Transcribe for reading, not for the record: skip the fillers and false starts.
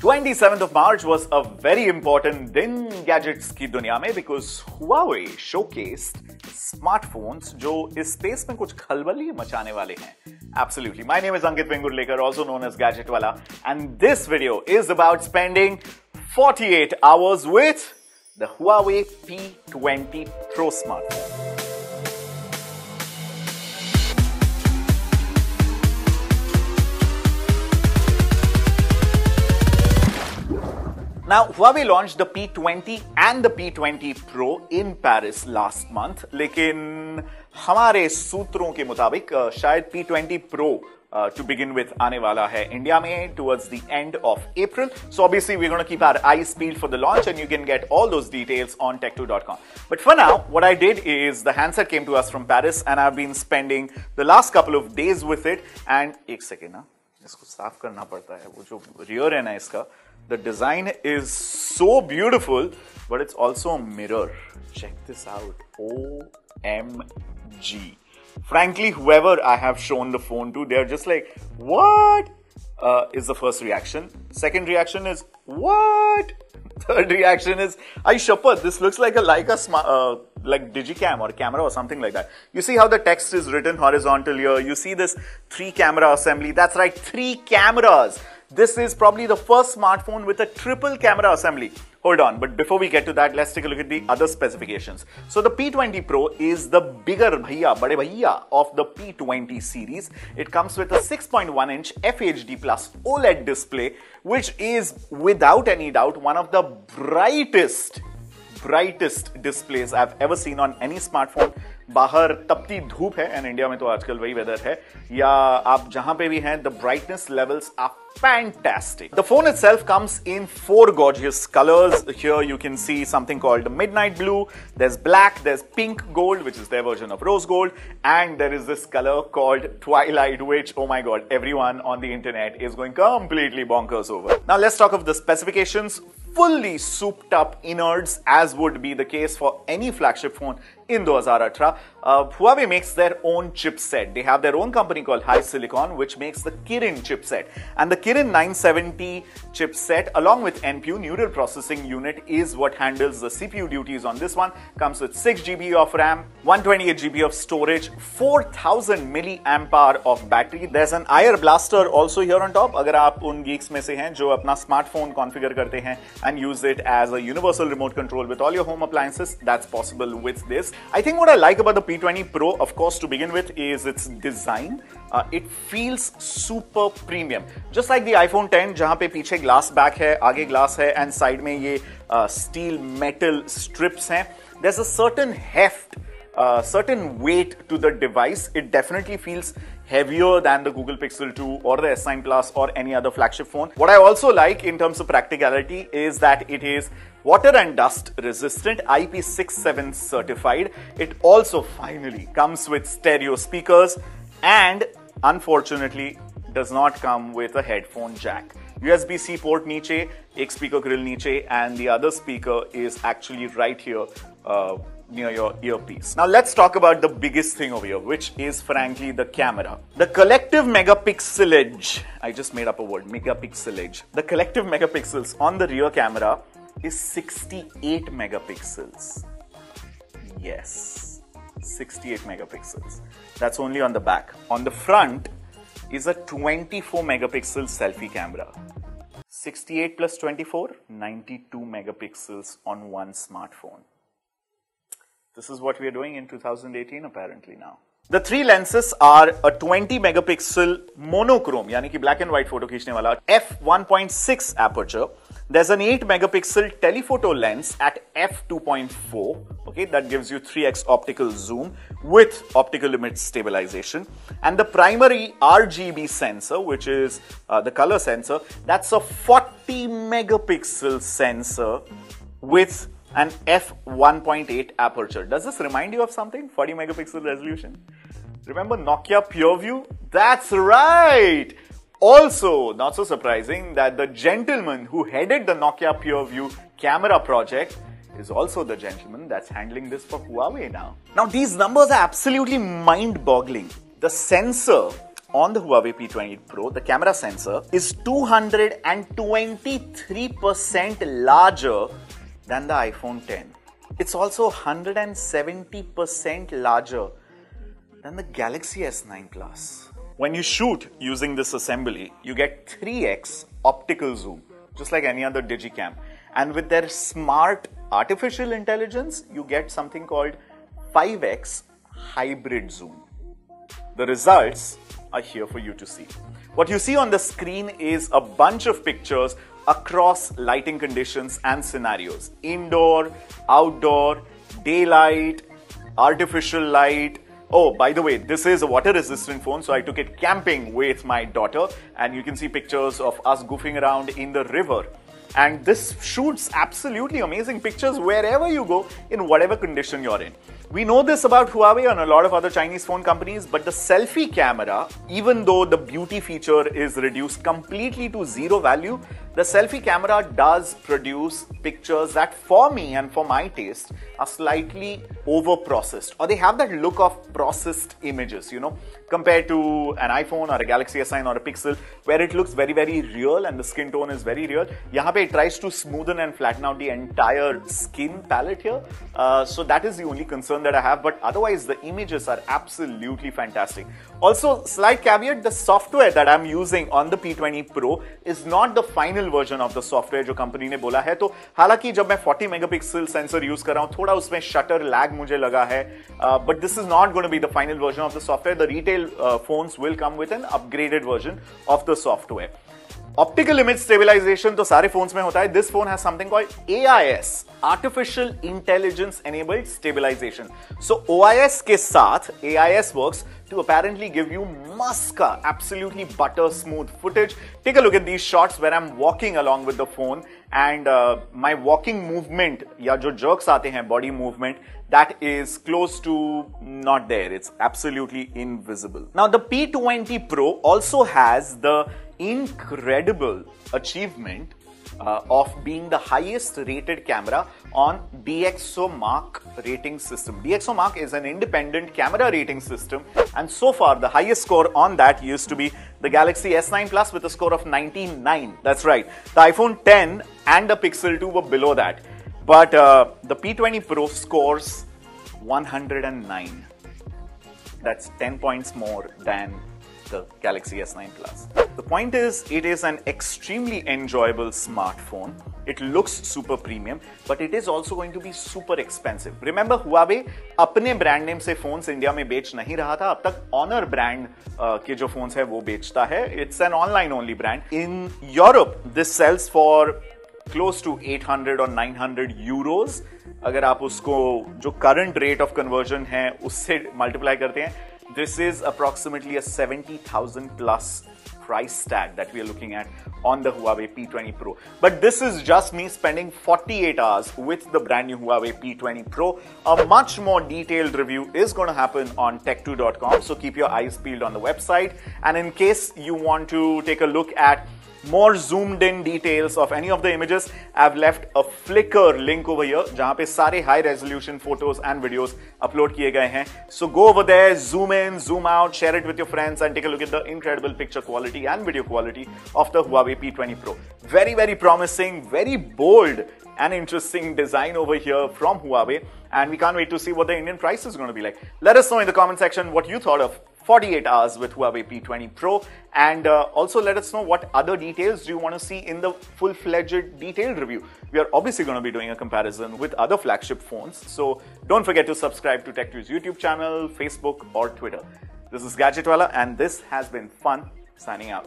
27th of March was a very important दिन gadgets की दुनिया में because Huawei showcased smartphones जो इस space में कुछ खलबली मचाने वाले हैं. Absolutely. My name is Ankit Vengurlekar, also known as Gadgetwala, and this video is about spending 48 hours with the Huawei P20 Pro smartphone. Now, Huawei launched the P20 and the P20 Pro in Paris last month, लेकिन हमारे सूत्रों के मुताबिक शायद P20 Pro to begin with आने वाला है India में towards the end of April. So obviously we're going to keep our eyes peeled for the launch and you can get all those details on tech2.com. But for now, what I did is the handset came to us from Paris and I've been spending the last couple of days with it. And एक second ना, इसको साफ करना पड़ता है. वो जो rear है ना इसका, the design is so beautiful, but it's also a mirror. Check this out. OMG. Frankly, whoever I have shown the phone to, they're just like, what? Is the first reaction. Second reaction is, what? Third reaction is, I shapat, this looks like a like digicam or camera or something like that. You see how the text is written horizontal here. You see this 3 camera assembly. That's right, 3 cameras. This is probably the first smartphone with a triple camera assembly. Hold on, but before we get to that, let's take a look at the other specifications. So the P20 Pro is the bigger bhaiya, bade bhaiya of the P20 series. It comes with a 6.1-inch FHD Plus OLED display, which is without any doubt one of the brightest displays I've ever seen on any smartphone. बाहर तपती धूप है and India में तो आजकल वही weather है या आप जहां पे भी हैं, the brightness levels are fantastic. The phone itself comes in 4 gorgeous colors. Here you can see something called midnight blue, there's black, there's pink gold, which is their version of rose gold, and there is this color called twilight, which, oh my god, everyone on the internet is going completely bonkers over. Now let's talk of the specifications. Fully souped up innards, as would be the case for any flagship phone in 2018. Huawei makes their own chipset. They have their own company called HiSilicon, which makes the Kirin chipset. And the Kirin 970 chipset, along with NPU, Neural Processing Unit, is what handles the CPU duties on this one. Comes with 6 GB of RAM, 128 GB of storage, 4000 mAh of battery. There's an IR blaster also here on top. अगर आप उन geeks में से हैं जो अपना smartphone configure करते हैं and use it as a universal remote control with all your home appliances, that's possible with this. I think what I like about the P20 Pro, of course, to begin with, is its design. It feels super premium. Just like the iPhone 10, जहाँ पे पीछे glass back है, आगे glass है, and side में ये steel metal strips हैं. There's a certain heft, certain weight to the device. It definitely feels heavier than the Google Pixel 2 or the S9 Plus or any other flagship phone. What I also like in terms of practicality is that it is water and dust resistant, IP67 certified. It also finally comes with stereo speakers and unfortunately does not come with a headphone jack. USB-C port niche, ek speaker grill niche, and the other speaker is actually right here near your earpiece. Now let's talk about the biggest thing over here, which is frankly the camera. The collective megapixelage, I just made up a word, megapixelage. The collective megapixels on the rear camera is 68 megapixels. Yes, 68 megapixels. That's only on the back. On the front is a 24 megapixel selfie camera. 68 plus 24, 92 megapixels on one smartphone. This is what we are doing in 2018 apparently now. The 3 lenses are a 20 megapixel monochrome, यानी कि black and white photo खींचने वाला f1.6 aperture. There's an 8 megapixel telephoto lens at f2.4. Okay, that gives you 3x optical zoom with optical image stabilization. And the primary RGB sensor, which is the color sensor, that's a 40 megapixel sensor with an f1.8 aperture. Does this remind you of something? 40 megapixel resolution. Remember Nokia PureView? That's right! Also, not so surprising that the gentleman who headed the Nokia PureView camera project is also the gentleman that's handling this for Huawei now. Now, these numbers are absolutely mind-boggling. The sensor on the Huawei P20 Pro, the camera sensor is 223% larger than the iPhone 10. It's also 170% larger than the Galaxy S9 Plus. When you shoot using this assembly, you get 3x optical zoom, just like any other digicam. And with their smart artificial intelligence, you get something called 5x hybrid zoom. The results are here for you to see. What you see on the screen is a bunch of pictures across lighting conditions and scenarios. Indoor, outdoor, daylight, artificial light. Oh, by the way, this is a water-resistant phone, so I took it camping with my daughter, and you can see pictures of us goofing around in the river. And this shoots absolutely amazing pictures wherever you go, in whatever condition you're in. We know this about Huawei and a lot of other Chinese phone companies, but the selfie camera, even though the beauty feature is reduced completely to zero value, the selfie camera does produce pictures that, for me and for my taste, are slightly over-processed, or they have that look of processed images, you know, compared to an iPhone or a Galaxy S9 or a Pixel, where it looks very, very real and the skin tone is very real. Yahan pe it tries to smoothen and flatten out the entire skin palette here. So that is the only concern that I have, but otherwise the images are absolutely fantastic. Also, slight caveat, the software that I'm using on the P20 Pro is not the final version of the software जो company ने बोला है. तो हालांकि जब मैं 40 megapixel sensor use कर रहा हूं, थोड़ा उसमें शटर लैग मुझे लगा है, but this is not going to be the final version of the software. The retail phones will come with an upgraded version of the software. Optical image stabilization तो सारे phones में होता है. This phone has something called AIS, Artificial Intelligence Enabled Stabilization. So OIS के साथ AIS works to apparently give you muska, absolutely butter smooth footage. Take a look at these shots where I'm walking along with the phone, and my walking movement या जो jerks आते हैं, body movement, that is close to not there. It's absolutely invisible. Now the P20 Pro also has the incredible achievement of being the highest rated camera on DxOMark rating system. DxOMark is an independent camera rating system, and so far the highest score on that used to be the Galaxy S9 Plus with a score of 99. That's right. The iPhone 10 and the Pixel 2 were below that. But the P20 Pro scores 109. That's 10 points more than the Galaxy S9 Plus. The point is, it is an extremely enjoyable smartphone. It looks super premium, but it is also going to be super expensive. Remember, Huawei अपने brand name से phones India में बेच नहीं रहा था. अब तक Honor brand के जो phones है वो बेचता है. It's an online only brand. In Europe, this sells for close to 800 or 900 euros. अगर आप उसको जो current rate of conversion है उससे multiply करते हैं, this is approximately a 70,000 plus price tag that we are looking at on the Huawei P20 Pro. But this is just me spending 48 hours with the brand new Huawei P20 Pro. A much more detailed review is going to happen on tech2.com, so keep your eyes peeled on the website. And in case you want to take a look at more zoomed in details of any of the images, I've left a Flickr link over here जहाँ पे सारे high resolution photos and videos upload किए गए हैं. So go over there, zoom in, zoom out, share it with your friends, and take a look at the incredible picture quality and video quality of the Huawei P20 Pro. Very, very promising, very bold and interesting design over here from Huawei, and we can't wait to see what the Indian price is going to be like. Let us know in the comment section what you thought of 48 hours with Huawei P20 Pro, and also let us know what other details do you want to see in the full-fledged detailed review. We are obviously going to be doing a comparison with other flagship phones, so don't forget to subscribe to Tech2's YouTube channel, Facebook or Twitter. This is Gadgetwala, and this has been fun. Signing out.